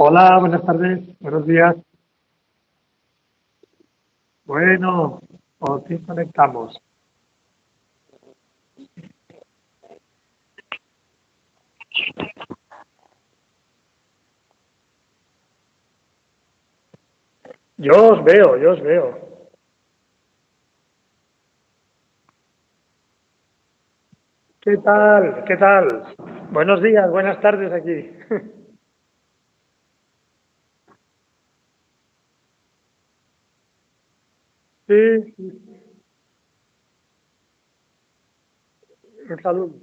Hola, buenas tardes, buenos días. Bueno, por fin conectamos. Yo os veo. ¿Qué tal? ¿Qué tal? Buenos días, buenas tardes aquí. Sí, sí, un saludo.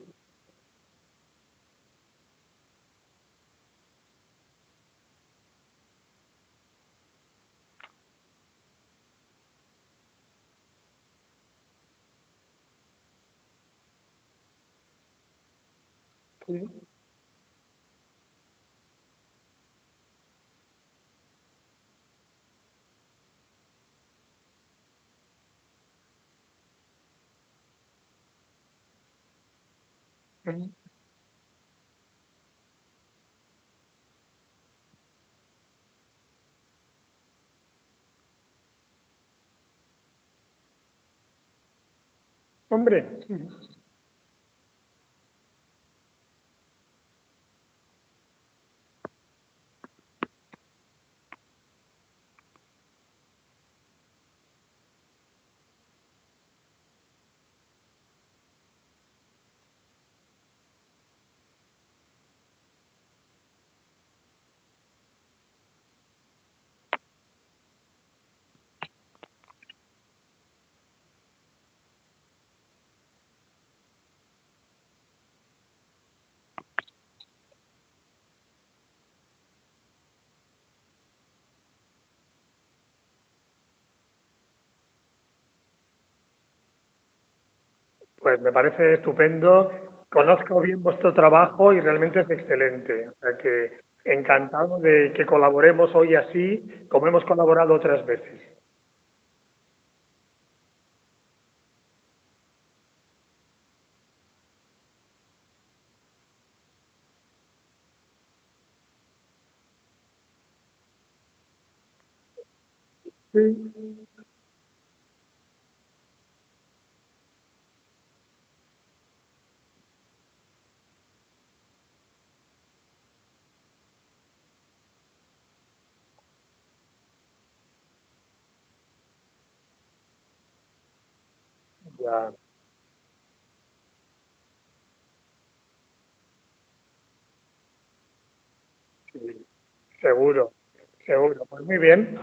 Sí. Hombre, pues me parece estupendo. Conozco bien vuestro trabajo y realmente es excelente. O sea que encantado de que colaboremos hoy así, como hemos colaborado otras veces. Sí, ya. Sí. Seguro, seguro. Pues muy bien.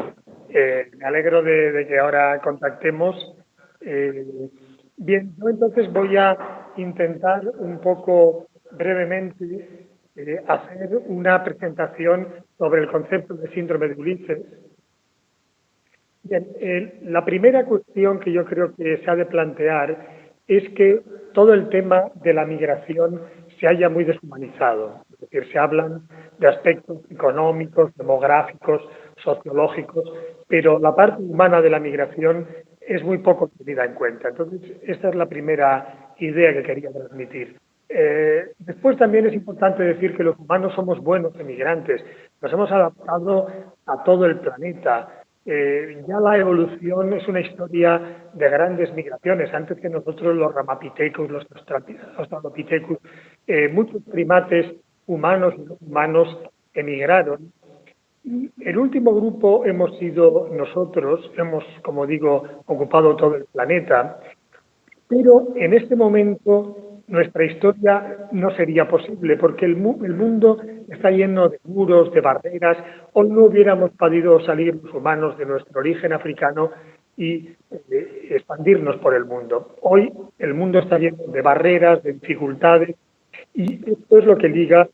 Me alegro de que ahora contactemos. Eh, bien, yo entonces voy a intentar un poco brevemente hacer una presentación sobre el concepto de síndrome de Ulises. Bien, la primera cuestión que yo creo que se ha de plantear es que todo el tema de la migración se haya muy deshumanizado. Es decir, se hablan de aspectos económicos, demográficos, sociológicos, pero la parte humana de la migración es muy poco tenida en cuenta. Entonces, esta es la primera idea que quería transmitir. Después también es importante decir que los humanos somos buenos emigrantes. Nos hemos adaptado a todo el planeta. Ya la evolución es una historia de grandes migraciones. Antes que nosotros, los Ramapithecus, los Australopithecus, muchos primates humanos y no humanos emigraron. Y el último grupo hemos sido nosotros, hemos, como digo, ocupado todo el planeta. Pero en este momento nuestra historia no sería posible porque el mundo está lleno de muros, de barreras, o no hubiéramos podido salir los humanos de nuestro origen africano y expandirnos por el mundo. Hoy el mundo está lleno de barreras, de dificultades, y esto es lo que liga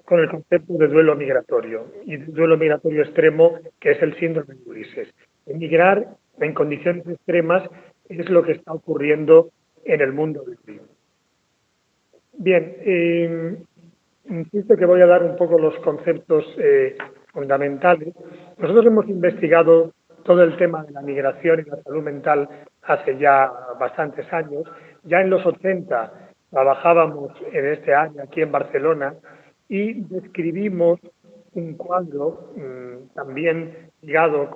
con el concepto de duelo migratorio y de duelo migratorio extremo, que es el síndrome de Ulises. Emigrar en condiciones extremas es lo que está ocurriendo en el mundo de hoy. Bien, insisto que voy a dar un poco los conceptos fundamentales. Nosotros hemos investigado todo el tema de la migración y la salud mental hace ya bastantes años. Ya en los 80 trabajábamos en este año aquí en Barcelona y describimos un cuadro también ligado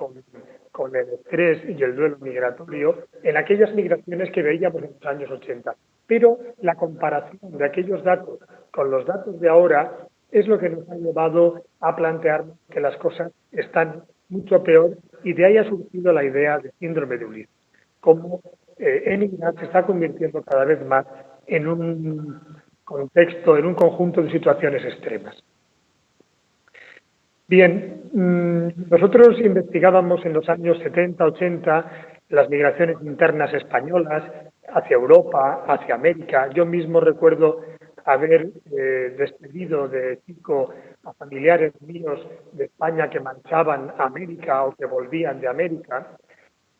con el estrés y el duelo migratorio en aquellas migraciones que veíamos en los años 80. Pero la comparación de aquellos datos con los datos de ahora es lo que nos ha llevado a plantear que las cosas están mucho peor y de ahí ha surgido la idea de síndrome de Ulises, como emigrar se está convirtiendo cada vez más en un contexto, en un conjunto de situaciones extremas. Bien, nosotros investigábamos en los años 70, 80 las migraciones internas españolas hacia Europa, hacia América. Yo mismo recuerdo haber despedido de chico a familiares míos de España que marchaban a América o que volvían de América.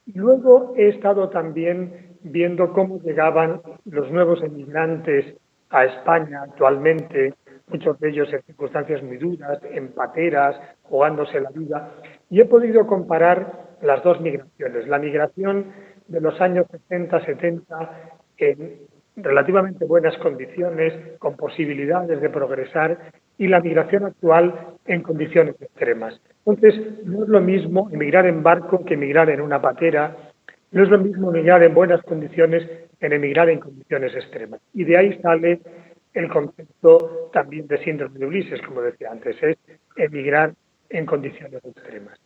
Y luego he estado también viendo cómo llegaban los nuevos emigrantes a España actualmente, muchos de ellos en circunstancias muy duras, en pateras, jugándose la vida, y he podido comparar las dos migraciones. La migración de los años 60, 70 en relativamente buenas condiciones, con posibilidades de progresar, y la migración actual en condiciones extremas. Entonces, no es lo mismo emigrar en barco que emigrar en una patera, no es lo mismo emigrar en buenas condiciones que emigrar en condiciones extremas. Y de ahí sale el concepto también de síndrome de Ulises, como decía antes, es emigrar en condiciones extremas.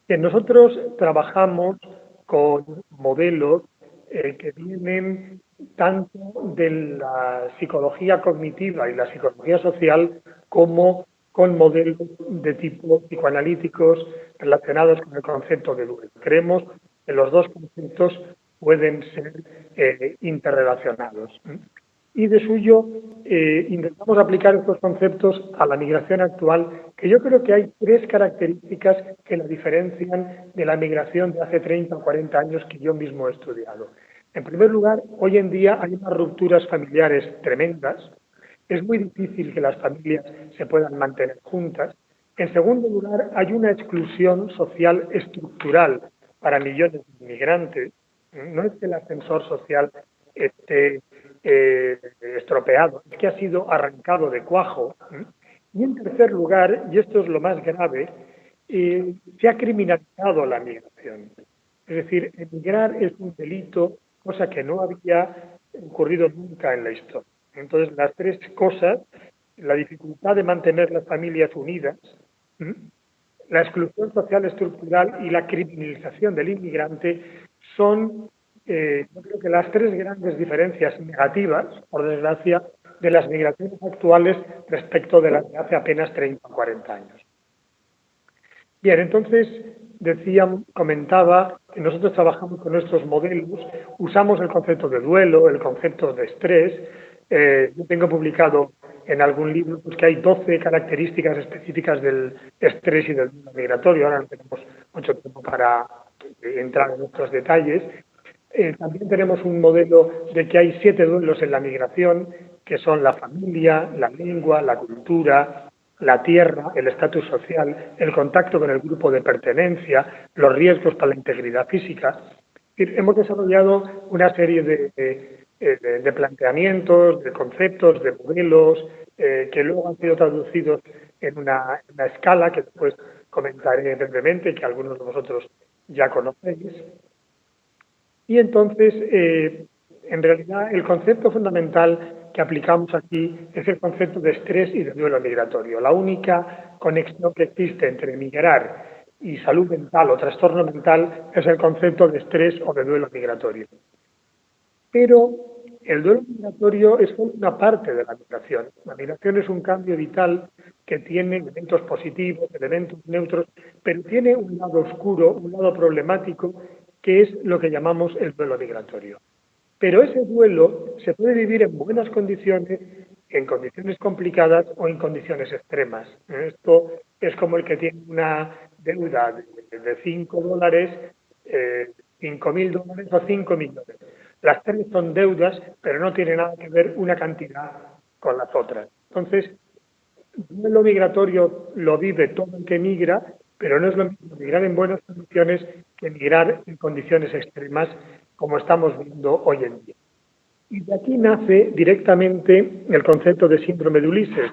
Que nosotros trabajamos con modelos que vienen tanto de la psicología cognitiva y la psicología social como con modelos de tipo psicoanalíticos relacionados con el concepto de duelo. Creemos que los dos conceptos pueden ser interrelacionados. Y de suyo intentamos aplicar estos conceptos a la migración actual, que yo creo que hay tres características que la diferencian de la migración de hace 30 o 40 años que yo mismo he estudiado. En primer lugar, hoy en día hay unas rupturas familiares tremendas. Es muy difícil que las familias se puedan mantener juntas. En segundo lugar, hay una exclusión social estructural para millones de inmigrantes. No es que el ascensor social esté estropeado, es que ha sido arrancado de cuajo. Y en tercer lugar, y esto es lo más grave, se ha criminalizado la migración. Es decir, emigrar es un delito, cosa que no había ocurrido nunca en la historia. Entonces, las tres cosas, la dificultad de mantener las familias unidas, la exclusión social estructural y la criminalización del inmigrante son, yo creo que las tres grandes diferencias negativas, por desgracia, de las migraciones actuales respecto de las de hace apenas 30 o 40 años. Bien, entonces comentaba que nosotros trabajamos con nuestros modelos, usamos el concepto de duelo, el concepto de estrés. Yo tengo publicado en algún libro pues, que hay 12 características específicas del estrés y del duelo migratorio. Ahora no tenemos mucho tiempo para entrar en otros detalles. También tenemos un modelo de que hay 7 duelos en la migración, que son la familia, la lengua, la cultura, la tierra, el estatus social, el contacto con el grupo de pertenencia, los riesgos para la integridad física. Hemos desarrollado una serie de planteamientos, de conceptos, de modelos, que luego han sido traducidos en una escala que después comentaré brevemente, que algunos de vosotros ya conocéis. Y entonces, en realidad, el concepto fundamental que aplicamos aquí es el concepto de estrés y de duelo migratorio. La única conexión que existe entre migrar y salud mental o trastorno mental es el concepto de estrés o de duelo migratorio. Pero el duelo migratorio es solo una parte de la migración. La migración es un cambio vital que tiene elementos positivos, elementos neutros, pero tiene un lado oscuro, un lado problemático, que es lo que llamamos el duelo migratorio. Pero ese duelo se puede vivir en buenas condiciones, en condiciones complicadas o en condiciones extremas. Esto es como el que tiene una deuda de $5, $5.000 o 5 millones. Las tres son deudas, pero no tiene nada que ver una cantidad con las otras. Entonces, el duelo migratorio lo vive todo el que migra, pero no es lo mismo migrar en buenas condiciones que migrar en condiciones extremas, como estamos viendo hoy en día. Y de aquí nace directamente el concepto de síndrome de Ulises,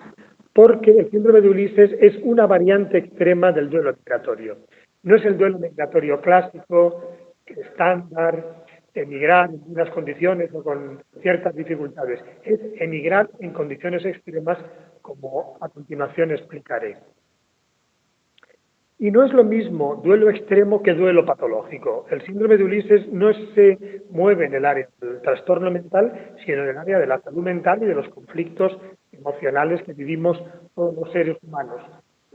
porque el síndrome de Ulises es una variante extrema del duelo migratorio. No es el duelo migratorio clásico, estándar, emigrar en unas condiciones o con ciertas dificultades. Es emigrar en condiciones extremas, como a continuación explicaré. Y no es lo mismo duelo extremo que duelo patológico. El síndrome de Ulises no se mueve en el área del trastorno mental, sino en el área de la salud mental y de los conflictos emocionales que vivimos todos los seres humanos.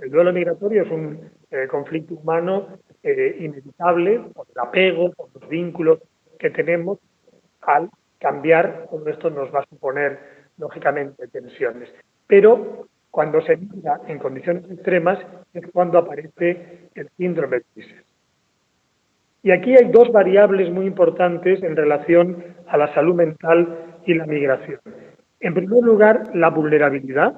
El duelo migratorio es un conflicto humano inevitable por el apego, por los vínculos que tenemos. Al cambiar, todo esto nos va a suponer, lógicamente, tensiones. Pero cuando se mira en condiciones extremas es cuando aparece el síndrome de Ulises. Y aquí hay dos variables muy importantes en relación a la salud mental y la migración. En primer lugar, la vulnerabilidad,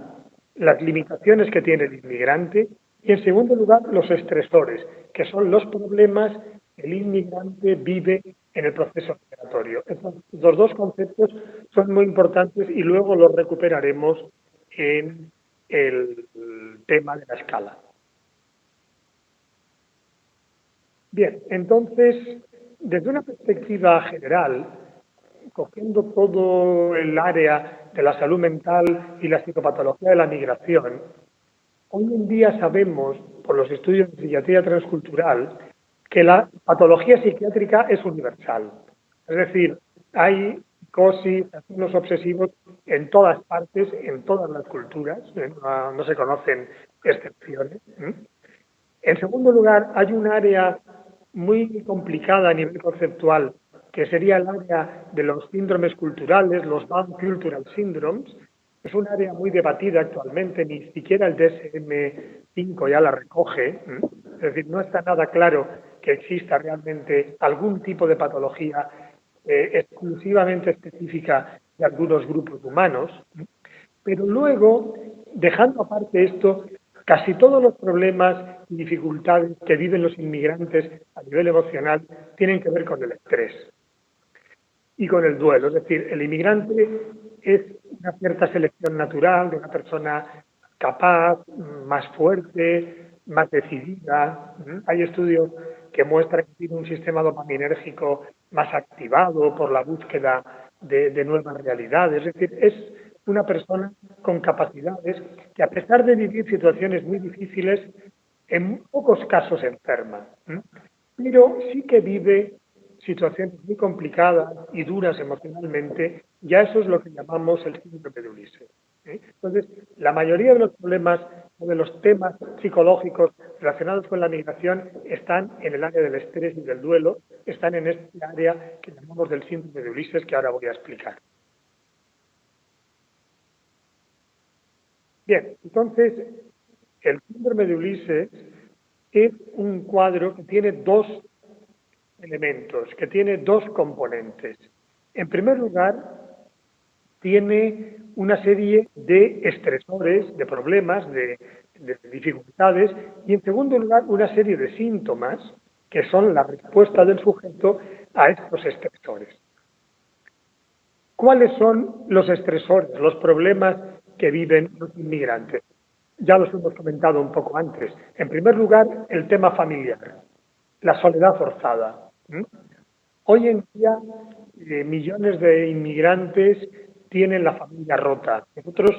las limitaciones que tiene el inmigrante, y en segundo lugar, los estresores, que son los problemas que el inmigrante vive en el proceso migratorio. Los dos conceptos son muy importantes y luego los recuperaremos en el tema de la escala. Bien, entonces, desde una perspectiva general, cogiendo todo el área de la salud mental y la psicopatología de la migración, hoy en día sabemos, por los estudios de psiquiatría transcultural, que la patología psiquiátrica es universal. Es decir, hay psicosis, trastornos obsesivos en todas partes, en todas las culturas, no se conocen excepciones. En segundo lugar, hay un área muy complicada a nivel conceptual, que sería el área de los síndromes culturales, los Bound Cultural Syndromes. Es un área muy debatida actualmente, ni siquiera el DSM-5 ya la recoge. Es decir, no está nada claro que exista realmente algún tipo de patología exclusivamente específica de algunos grupos humanos. Pero luego, dejando aparte esto, casi todos los problemas y dificultades que viven los inmigrantes a nivel emocional tienen que ver con el estrés y con el duelo. Es decir, el inmigrante es una cierta selección natural de una persona capaz, más fuerte, más decidida. Hay estudios que muestran que tiene un sistema dopaminérgico más activado por la búsqueda de nuevas realidades. Es decir, es una persona con capacidades que, a pesar de vivir situaciones muy difíciles, en pocos casos enferma, pero sí que vive situaciones muy complicadas y duras emocionalmente, ya eso es lo que llamamos el síndrome de Ulises. Entonces, la mayoría de los problemas o de los temas psicológicos relacionados con la migración están en el área del estrés y del duelo, están en este área que llamamos del síndrome de Ulises, que ahora voy a explicar. Bien, entonces, el síndrome de Ulises es un cuadro que tiene dos elementos, que tiene dos componentes. En primer lugar, tiene una serie de estresores, de problemas, de dificultades, y en segundo lugar, una serie de síntomas que son la respuesta del sujeto a estos estresores. ¿Cuáles son los estresores, los problemas que viven los inmigrantes? Ya los hemos comentado un poco antes. En primer lugar, el tema familiar, la soledad forzada. Hoy en día, millones de inmigrantes tienen la familia rota. Nosotros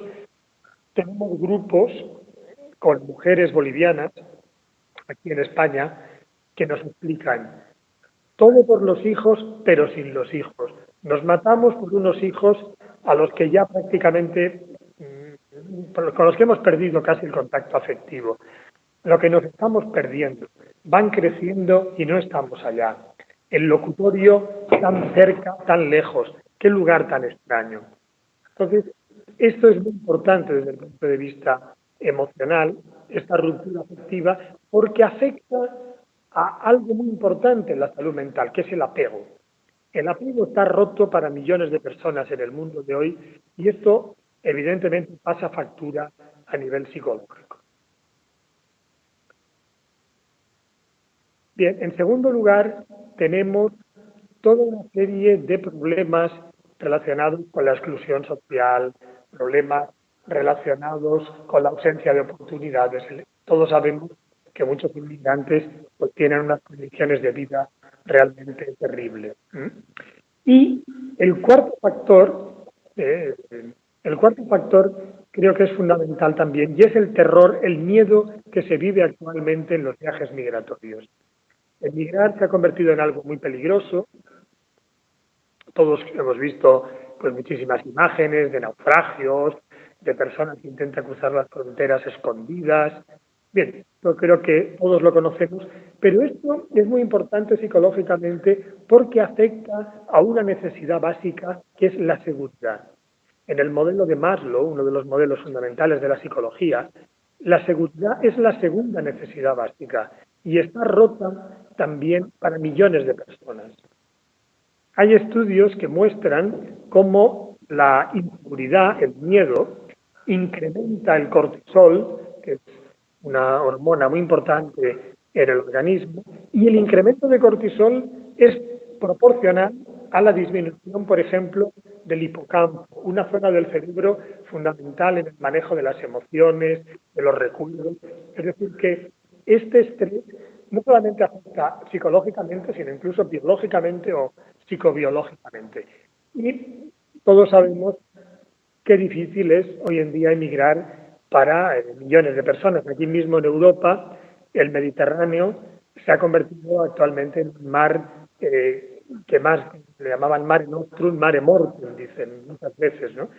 tenemos grupos con mujeres bolivianas, aquí en España, que nos explican todo por los hijos, pero sin los hijos. Nos matamos por unos hijos a los que ya prácticamente, con los que hemos perdido casi el contacto afectivo. Lo que nos estamos perdiendo. Van creciendo y no estamos allá. El locutorio tan cerca, tan lejos. Qué lugar tan extraño. Entonces, esto es muy importante desde el punto de vista emocional, esta ruptura afectiva, porque afecta a algo muy importante en la salud mental, que es el apego. El apego está roto para millones de personas en el mundo de hoy y esto evidentemente pasa factura a nivel psicológico. Bien, en segundo lugar, tenemos toda una serie de problemas relacionados con la exclusión social, problemas relacionados con la ausencia de oportunidades. Todos sabemos que muchos inmigrantes pues, tienen unas condiciones de vida realmente terribles. Y el cuarto factor, eh, el cuarto factor creo que es fundamental también, y es el terror, el miedo que se vive actualmente en los viajes migratorios. El migrar se ha convertido en algo muy peligroso. Todos hemos visto pues, muchísimas imágenes de naufragios, de personas que intentan cruzar las fronteras escondidas. Bien, yo creo que todos lo conocemos, pero esto es muy importante psicológicamente porque afecta a una necesidad básica que es la seguridad. En el modelo de Maslow, uno de los modelos fundamentales de la psicología, la seguridad es la segunda necesidad básica y está rota también para millones de personas. Hay estudios que muestran cómo la inseguridad, el miedo, incrementa el cortisol, que es una hormona muy importante en el organismo, y el incremento de cortisol es proporcional a la disminución, por ejemplo, del hipocampo, una zona del cerebro fundamental en el manejo de las emociones, de los recuerdos. Es decir, que este estrés no solamente afecta psicológicamente, sino incluso biológicamente o psicobiológicamente. Y todos sabemos qué difícil es hoy en día emigrar para millones de personas. Aquí mismo en Europa, el Mediterráneo se ha convertido actualmente en un mar que más le llamaban mare nostrum, mare mortum, dicen muchas veces, ¿no?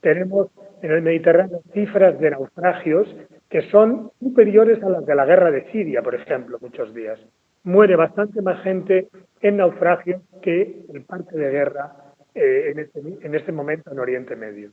Tenemos en el Mediterráneo cifras de naufragios que son superiores a las de la guerra de Siria, por ejemplo, muchos días. Muere bastante más gente en naufragios que el parte de guerra en este momento en Oriente Medio.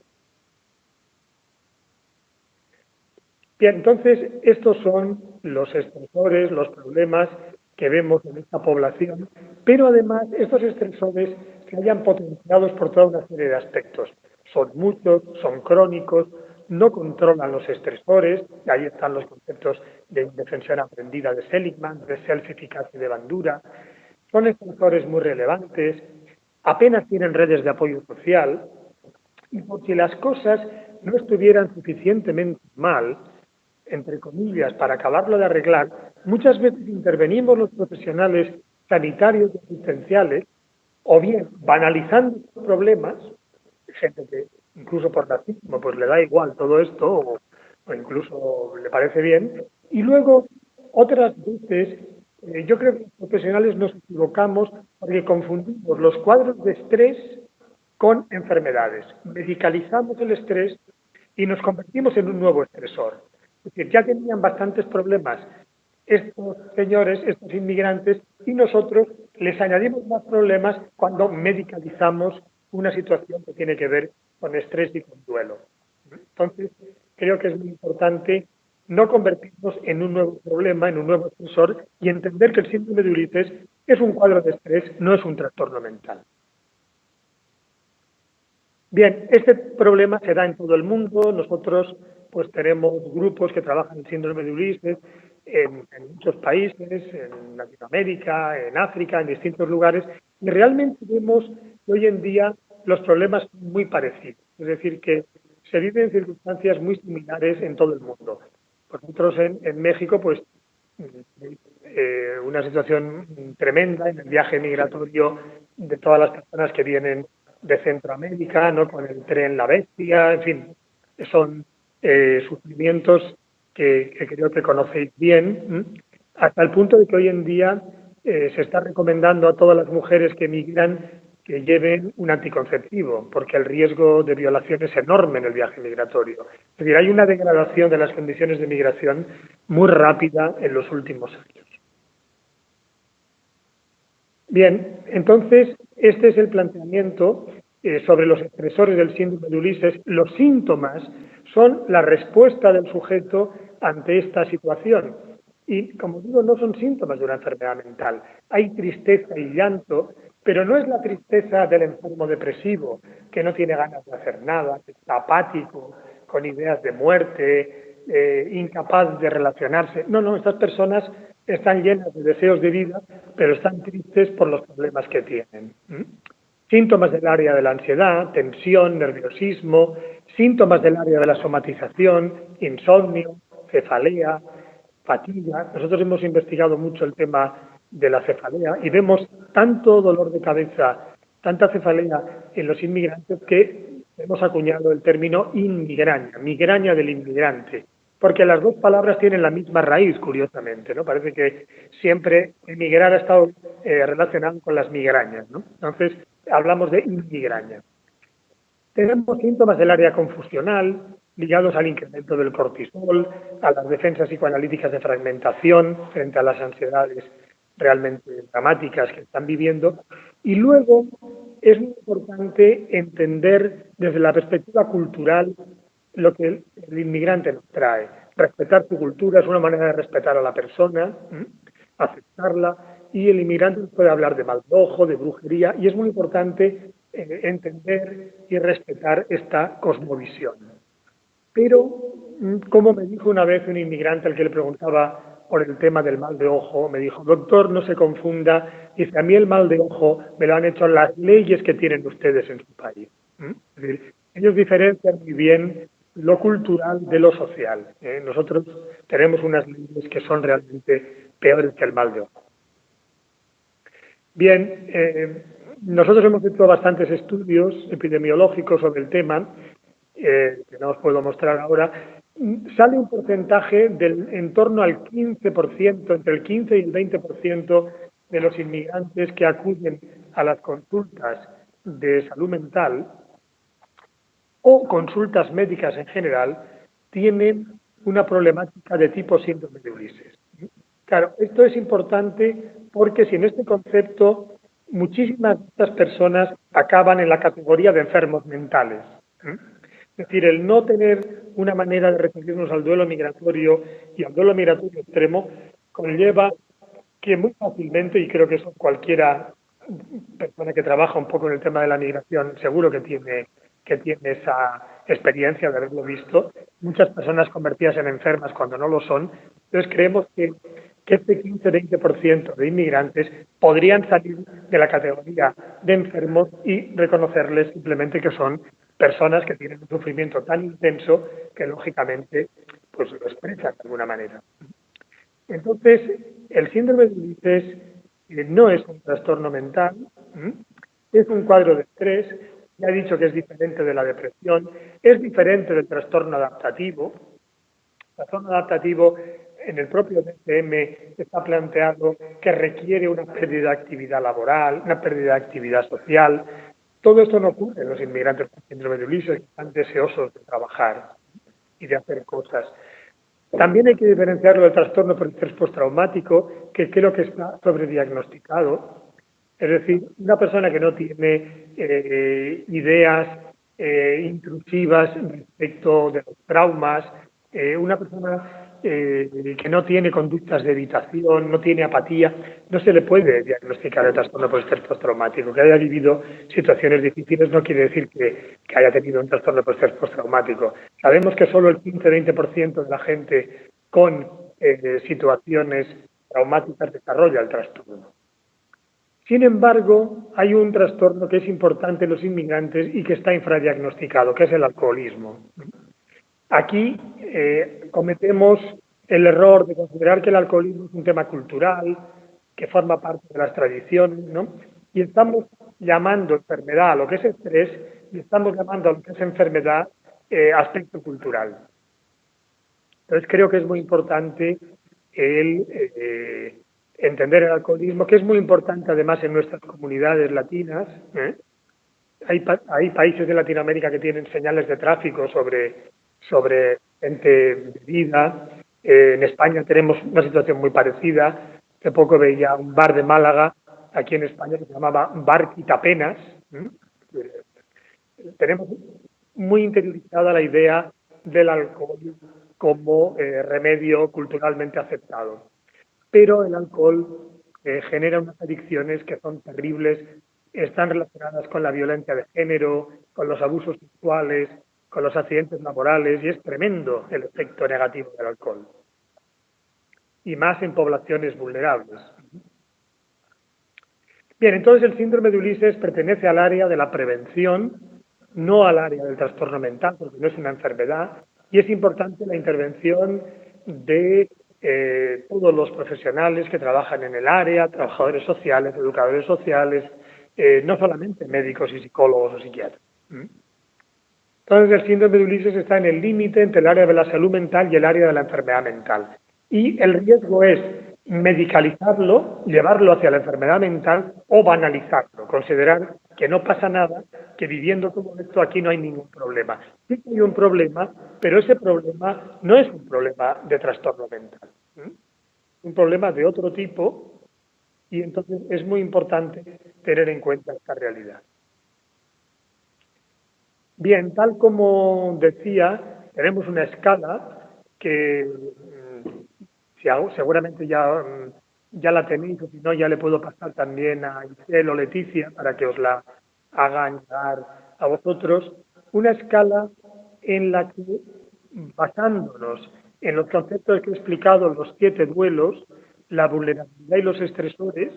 Bien, entonces estos son los estresores, los problemas que vemos en esta población, pero además estos estresores se hayan potenciados por toda una serie de aspectos. Son muchos, son crónicos, no controlan los estresores, y ahí están los conceptos de indefensión aprendida de Seligman, de self-efficacia de Bandura. Son estresores muy relevantes, apenas tienen redes de apoyo social, y por si las cosas no estuvieran suficientemente mal, entre comillas, para acabarlo de arreglar, muchas veces intervenimos los profesionales sanitarios y asistenciales, o bien banalizando los problemas, gente que incluso por racismo pues le da igual todo esto, o incluso le parece bien, y luego otras veces yo creo que los profesionales nos equivocamos porque confundimos los cuadros de estrés con enfermedades. Medicalizamos el estrés y nos convertimos en un nuevo estresor. Es decir, ya tenían bastantes problemas estos señores, estos inmigrantes, y nosotros les añadimos más problemas cuando medicalizamos una situación que tiene que ver con estrés y con duelo. Entonces, creo que es muy importante no convertirnos en un nuevo problema, en un nuevo estresor, y entender que el síndrome de Ulises es un cuadro de estrés, no es un trastorno mental. Bien, este problema se da en todo el mundo. Nosotros pues tenemos grupos que trabajan en síndrome de Ulises en muchos países, en Latinoamérica, en África, en distintos lugares, y realmente vemos que hoy en día los problemas son muy parecidos. Es decir, que se viven circunstancias muy similares en todo el mundo. Nosotros en México, pues una situación tremenda en el viaje migratorio de todas las personas que vienen de Centroamérica, ¿no? Con el tren La Bestia, en fin, son sufrimientos que creo que conocéis bien, hasta el punto de que hoy en día se está recomendando a todas las mujeres que emigran que lleven un anticonceptivo, porque el riesgo de violación es enorme en el viaje migratorio. Es decir, hay una degradación de las condiciones de migración muy rápida en los últimos años. Bien, entonces este es el planteamiento sobre los estresores del síndrome de Ulises. Los síntomas son la respuesta del sujeto ante esta situación. Y, como digo, no son síntomas de una enfermedad mental. Hay tristeza y llanto, pero no es la tristeza del enfermo depresivo, que no tiene ganas de hacer nada, que está apático, con ideas de muerte, incapaz de relacionarse. No, no, estas personas están llenas de deseos de vida, pero están tristes por los problemas que tienen. Síntomas del área de la ansiedad, tensión, nerviosismo, Síntomas del área de la somatización, insomnio, cefalea, fatiga. Nosotros hemos investigado mucho el tema de la cefalea y vemos tanto dolor de cabeza, tanta cefalea en los inmigrantes que hemos acuñado el término inmigraña, migraña del inmigrante, porque las dos palabras tienen la misma raíz, curiosamente, ¿no? Parece que siempre emigrar ha estado relacionado con las migrañas, ¿no? Entonces, hablamos de inmigraña. Tenemos síntomas del área confusional ligados al incremento del cortisol, a las defensas psicoanalíticas de fragmentación frente a las ansiedades realmente dramáticas que están viviendo. Y luego es muy importante entender desde la perspectiva cultural lo que el inmigrante nos trae. Respetar su cultura es una manera de respetar a la persona, aceptarla, y el inmigrante puede hablar de mal de ojo, de brujería, y es muy importante entender y respetar esta cosmovisión. Pero, como me dijo una vez un inmigrante al que le preguntaba por el tema del mal de ojo, me dijo: doctor, no se confunda, dice, a mí el mal de ojo me lo han hecho las leyes que tienen ustedes en su país. Es decir, ellos diferencian muy bien lo cultural de lo social. Nosotros tenemos unas leyes que son realmente peores que el mal de ojo. Bien, nosotros hemos hecho bastantes estudios epidemiológicos sobre el tema, que no os puedo mostrar ahora. Sale un porcentaje del en torno al 15%, entre el 15 y el 20% de los inmigrantes que acuden a las consultas de salud mental o consultas médicas en general tienen una problemática de tipo síndrome de Ulises. Claro, esto es importante porque si en este concepto muchísimas de estas personas acaban en la categoría de enfermos mentales. Es decir, el no tener una manera de referirnos al duelo migratorio y al duelo migratorio extremo conlleva que muy fácilmente, y creo que eso cualquiera persona que trabaja un poco en el tema de la migración seguro que tiene esa experiencia de haberlo visto, muchas personas convertidas en enfermas cuando no lo son. Entonces creemos que este 15-20% de inmigrantes podrían salir de la categoría de enfermos y reconocerles simplemente que son personas que tienen un sufrimiento tan intenso que lógicamente pues lo expresan de alguna manera. Entonces, el síndrome de Ulises no es un trastorno mental, es un cuadro de estrés. Ya he dicho que es diferente de la depresión, es diferente del trastorno adaptativo. El trastorno adaptativo en el propio DSM está planteado que requiere una pérdida de actividad laboral, una pérdida de actividad social. Todo esto no ocurre en los inmigrantes con síndrome de Ulises, que están deseosos de trabajar y de hacer cosas. También hay que diferenciarlo del trastorno por estrés postraumático, que creo que está sobrediagnosticado. Es decir, una persona que no tiene ideas intrusivas respecto de los traumas, una persona que no tiene conductas de evitación, no tiene apatía, no se le puede diagnosticar el trastorno por estrés postraumático. Que haya vivido situaciones difíciles no quiere decir que haya tenido un trastorno por estrés postraumático. Sabemos que solo el 15-20% de la gente con situaciones traumáticas desarrolla el trastorno. Sin embargo, hay un trastorno que es importante en los inmigrantes y que está infradiagnosticado, que es el alcoholismo. Aquí cometemos el error de considerar que el alcoholismo es un tema cultural, que forma parte de las tradiciones, ¿no? Y estamos llamando enfermedad a lo que es estrés y estamos llamando a lo que es enfermedad aspecto cultural. Entonces creo que es muy importante el entender el alcoholismo, que es muy importante además en nuestras comunidades latinas. Hay países de Latinoamérica que tienen señales de tráfico sobre gente bebida. En España tenemos una situación muy parecida. Hace poco veía un bar de Málaga, aquí en España, que se llamaba Bar Quitapenas. Tenemos muy interiorizada la idea del alcohol como remedio culturalmente aceptado. Pero el alcohol genera unas adicciones que son terribles, están relacionadas con la violencia de género, con los abusos sexuales, con los accidentes laborales, y es tremendo el efecto negativo del alcohol. Y más en poblaciones vulnerables. Bien, entonces el síndrome de Ulises pertenece al área de la prevención, no al área del trastorno mental, porque no es una enfermedad, y es importante la intervención de todos los profesionales que trabajan en el área, trabajadores sociales, educadores sociales, no solamente médicos y psicólogos o psiquiatras. Entonces, el síndrome de Ulises está en el límite entre el área de la salud mental y el área de la enfermedad mental. Y el riesgo es medicalizarlo, llevarlo hacia la enfermedad mental o banalizarlo, considerar que no pasa nada, que viviendo todo esto aquí no hay ningún problema. Sí que hay un problema, pero ese problema no es un problema de trastorno mental. Es un problema de otro tipo y entonces es muy importante tener en cuenta esta realidad. Bien, tal como decía, tenemos una escala que seguramente ya la tenéis, o si no, ya le puedo pasar también a Isel o Leticia para que os la hagan llegar a vosotros. Una escala en la que, basándonos en los conceptos que he explicado, los 7 duelos, la vulnerabilidad y los estresores,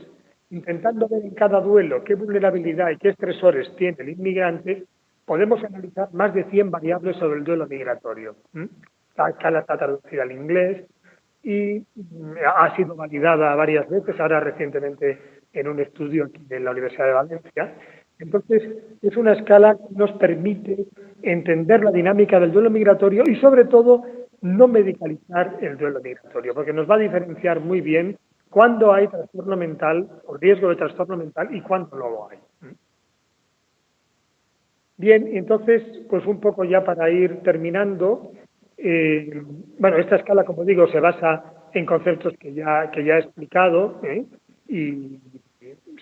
intentando ver en cada duelo qué vulnerabilidad y qué estresores tiene el inmigrante, podemos analizar más de 100 variables sobre el duelo migratorio. La escala está traducida al inglés y ha sido validada varias veces, ahora recientemente en un estudio aquí de la Universidad de Valencia. Entonces, es una escala que nos permite entender la dinámica del duelo migratorio y, sobre todo, no medicalizar el duelo migratorio, porque nos va a diferenciar muy bien cuándo hay trastorno mental o riesgo de trastorno mental y cuándo no lo hay. Bien, entonces, pues un poco ya para ir terminando, bueno, esta escala, como digo, se basa en conceptos que ya he explicado y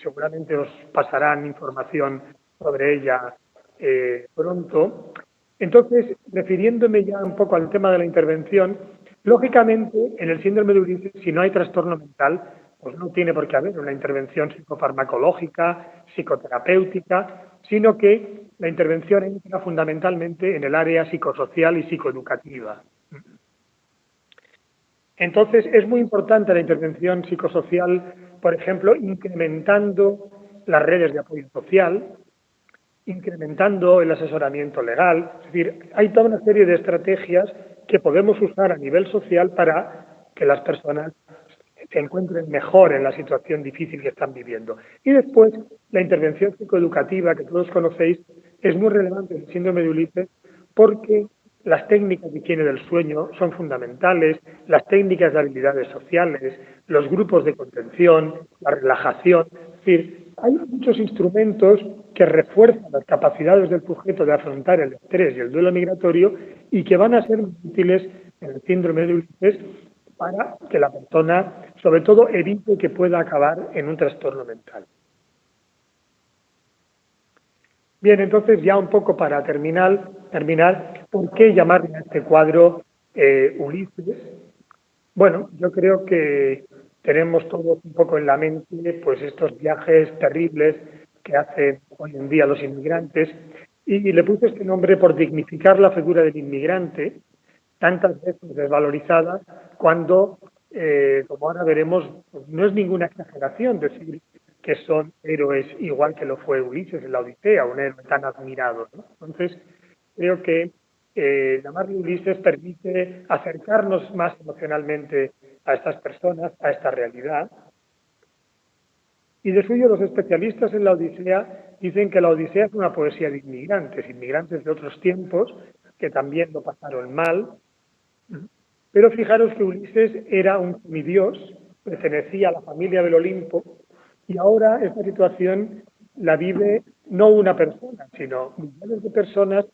seguramente os pasarán información sobre ella pronto. Entonces, refiriéndome ya un poco al tema de la intervención, lógicamente, en el síndrome de Ulises, si no hay trastorno mental, pues no tiene por qué haber una intervención psicofarmacológica, psicoterapéutica, sino que la intervención entra fundamentalmente en el área psicosocial y psicoeducativa. Entonces, es muy importante la intervención psicosocial, por ejemplo, incrementando las redes de apoyo social, incrementando el asesoramiento legal. Es decir, hay toda una serie de estrategias que podemos usar a nivel social para que las personas se encuentren mejor en la situación difícil que están viviendo. Y después, la intervención psicoeducativa, que todos conocéis, es muy relevante en el síndrome de Ulises porque las técnicas de higiene del sueño son fundamentales, las técnicas de habilidades sociales, los grupos de contención, la relajación. Es decir, hay muchos instrumentos que refuerzan las capacidades del sujeto de afrontar el estrés y el duelo migratorio y que van a ser útiles en el síndrome de Ulises para que la persona, sobre todo, evite que pueda acabar en un trastorno mental. Bien, entonces ya un poco para terminar, ¿por qué llamarle a este cuadro Ulises? Bueno, yo creo que tenemos todos un poco en la mente pues estos viajes terribles que hacen hoy en día los inmigrantes y le puse este nombre por dignificar la figura del inmigrante, tantas veces desvalorizada, cuando, como ahora veremos, pues no es ninguna exageración decir que son héroes igual que lo fue Ulises en la Odisea, un héroe tan admirado, ¿no? Entonces, creo que llamarle Ulises permite acercarnos más emocionalmente a estas personas, a esta realidad. Y de suyo, los especialistas en la Odisea dicen que la Odisea es una poesía de inmigrantes, inmigrantes de otros tiempos que también lo pasaron mal. Pero fijaros que Ulises era un semidios, pertenecía a la familia del Olimpo, y ahora esta situación la vive no una persona, sino millones de personas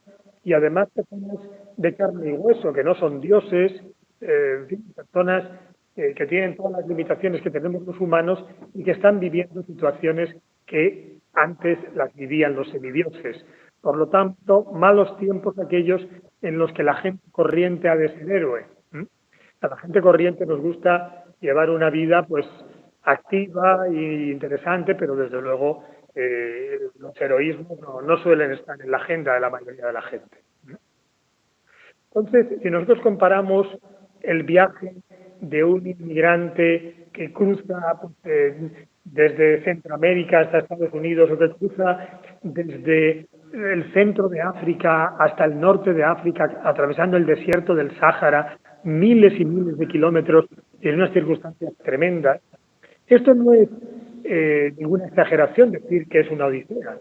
y además personas de carne y hueso, que no son dioses, en fin, personas que tienen todas las limitaciones que tenemos los humanos y que están viviendo situaciones que antes las vivían los semidioses. Por lo tanto, malos tiempos aquellos en los que la gente corriente ha de ser héroe. A la gente corriente nos gusta llevar una vida pues activa e interesante, pero desde luego los heroísmos no suelen estar en la agenda de la mayoría de la gente. Entonces, si nosotros comparamos el viaje de un inmigrante que cruza desde Centroamérica hasta Estados Unidos o que cruza desde el centro de África hasta el norte de África, atravesando el desierto del Sáhara, miles y miles de kilómetros en unas circunstancias tremendas. Esto no es ninguna exageración decir que es una odisea.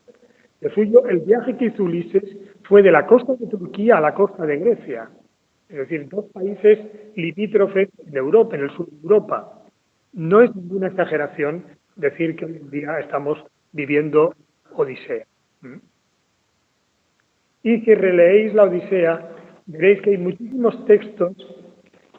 Lo suyo, el viaje que hizo Ulises fue de la costa de Turquía a la costa de Grecia, es decir, dos países limítrofes de Europa, en el sur de Europa. No es ninguna exageración decir que hoy en día estamos viviendo Odisea. Y si releéis la Odisea, veréis que hay muchísimos textos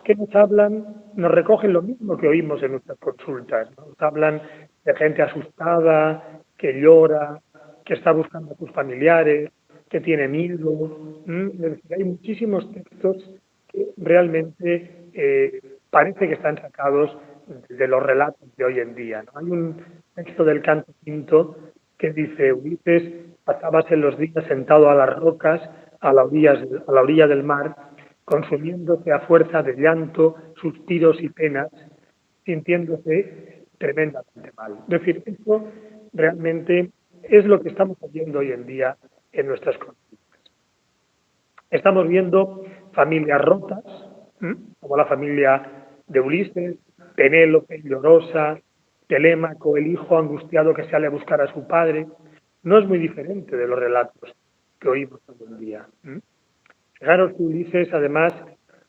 que nos hablan, nos recogen lo mismo que oímos en nuestras consultas. Nos hablan de gente asustada, que llora, que está buscando a sus familiares, que tiene miedo. Es decir, hay muchísimos textos que realmente parece que están sacados de los relatos de hoy en día. ¿No? Hay un texto del Canto Quinto que dice: Ulises pasábase los días sentado a las rocas a la orilla del mar, consumiéndose a fuerza de llanto, suspiros y penas, sintiéndose tremendamente mal. Es decir, esto realmente es lo que estamos oyendo hoy en día en nuestras consultas. Estamos viendo familias rotas, como la familia de Ulises, Penélope llorosa, Telémaco, el hijo angustiado que sale a buscar a su padre. No es muy diferente de los relatos que oímos hoy en día. Fijaros que Ulises, además,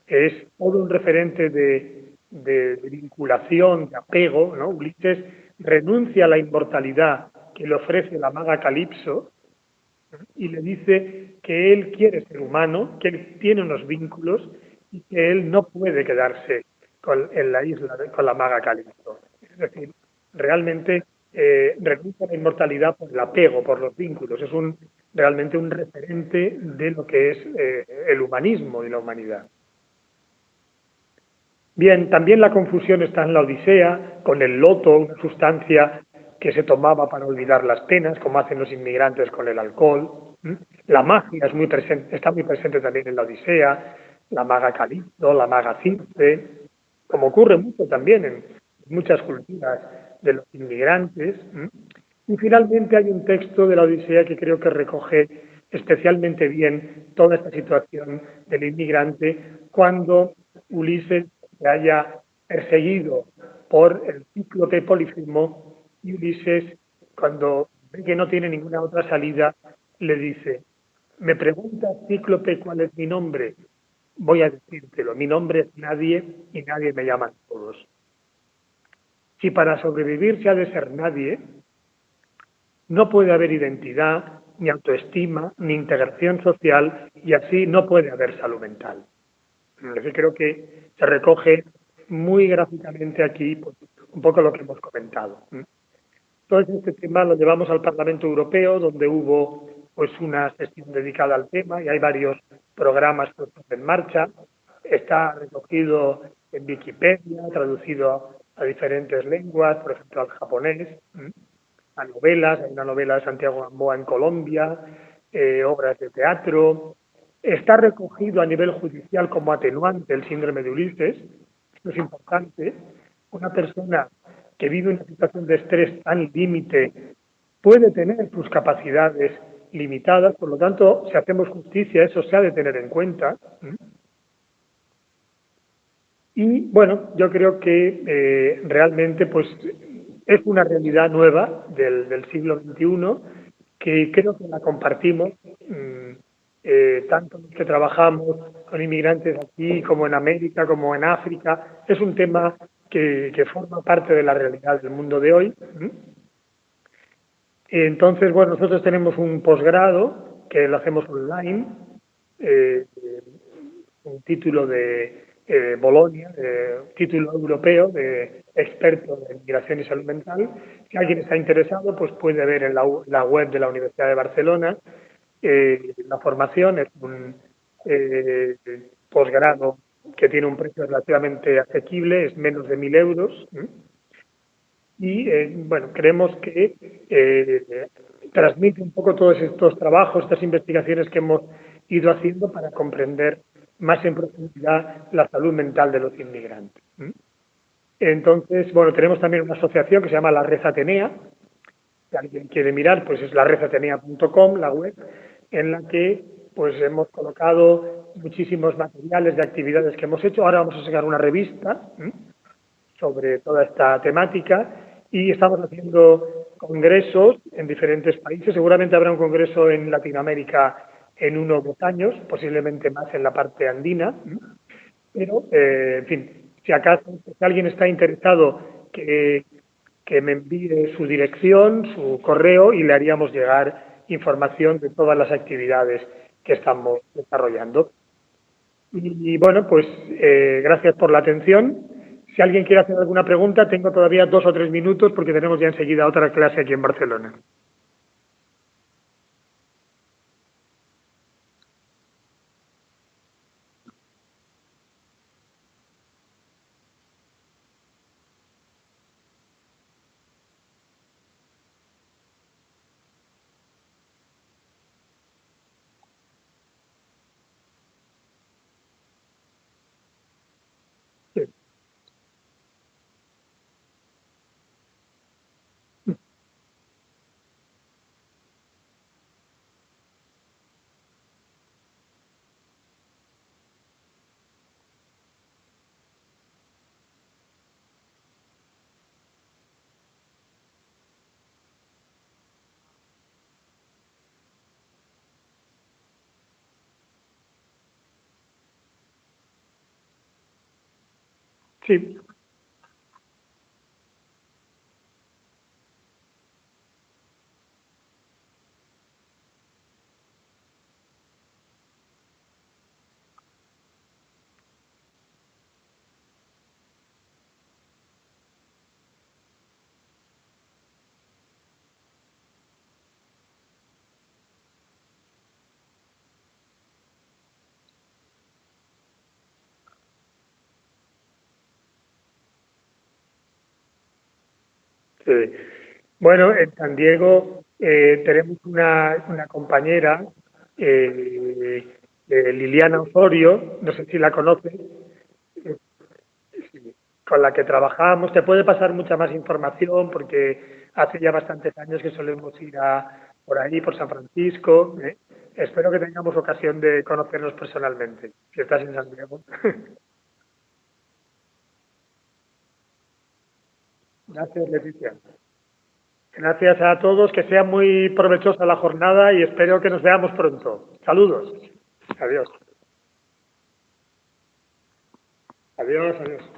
es todo un referente de vinculación, de apego, ¿no? Ulises renuncia a la inmortalidad que le ofrece la maga Calipso y le dice que él quiere ser humano, que él tiene unos vínculos y que él no puede quedarse en la isla con la maga Calipso. Es decir, realmente renuncia a la inmortalidad por el apego, por los vínculos. Es realmente un referente de lo que es el humanismo y la humanidad. Bien, también la confusión está en la Odisea, con el loto, una sustancia que se tomaba para olvidar las penas, como hacen los inmigrantes con el alcohol. La magia está muy presente también en la Odisea, la maga Calipso, la maga Circe, como ocurre mucho también en muchas culturas de los inmigrantes. Y finalmente hay un texto de la Odisea que creo que recoge especialmente bien toda esta situación del inmigrante cuando Ulises se haya perseguido por el cíclope Polifemo y Ulises, cuando ve que no tiene ninguna otra salida, le dice: me preguntas, cíclope, cuál es mi nombre. Voy a decírtelo, mi nombre es nadie y nadie me llaman todos. Si para sobrevivir se ha de ser nadie, no puede haber identidad, ni autoestima, ni integración social, y así no puede haber salud mental. Creo que se recoge muy gráficamente aquí pues, un poco lo que hemos comentado. Entonces, este tema lo llevamos al Parlamento Europeo, donde hubo pues una sesión dedicada al tema y hay varios programas puestos en marcha. Está recogido en Wikipedia, traducido a diferentes lenguas, por ejemplo al japonés, a novelas, hay una novela de Santiago Gamboa en Colombia, obras de teatro. Está recogido a nivel judicial como atenuante el síndrome de Ulises. Esto es importante. Una persona que vive una situación de estrés tan límite puede tener sus capacidades limitadas, por lo tanto, si hacemos justicia, eso se ha de tener en cuenta. Y bueno, yo creo que realmente pues es una realidad nueva del siglo XXI que creo que la compartimos, tanto los que trabajamos con inmigrantes aquí como en América, como en África. Es un tema que forma parte de la realidad del mundo de hoy. Entonces, bueno, nosotros tenemos un posgrado que lo hacemos online, un título de Bolonia, título europeo de experto en migración y salud mental. Si alguien está interesado, pues puede ver en la web de la Universidad de Barcelona. La formación es un posgrado que tiene un precio relativamente asequible, es menos de 1.000 euros. Y, bueno, creemos que transmite un poco todos estos trabajos, estas investigaciones que hemos ido haciendo para comprender más en profundidad la salud mental de los inmigrantes. Entonces, bueno, tenemos también una asociación que se llama la Red Atenea. Si alguien quiere mirar, pues es laredatenea.com, la web. en la que pues hemos colocado muchísimos materiales de actividades que hemos hecho. Ahora vamos a sacar una revista sobre toda esta temática y estamos haciendo congresos en diferentes países. Seguramente habrá un congreso en Latinoamérica en 1 o 2 años, posiblemente más en la parte andina. Pero, en fin, si acaso si alguien está interesado que me envíe su dirección, su correo y le haríamos llegar información de todas las actividades que estamos desarrollando. Y bueno, pues gracias por la atención. Si alguien quiere hacer alguna pregunta, tengo todavía 2 o 3 minutos porque tenemos ya enseguida otra clase aquí en Barcelona. Sí, sí, sí. Bueno, en San Diego tenemos una compañera, Liliana Osorio, no sé si la conoces, con la que trabajamos. Te puede pasar mucha más información porque hace ya bastantes años que solemos ir por ahí, por San Francisco. Espero que tengamos ocasión de conocernos personalmente, si estás en San Diego. Gracias, Leticia. Gracias a todos, que sea muy provechosa la jornada y espero que nos veamos pronto. Saludos. Adiós. Adiós, adiós.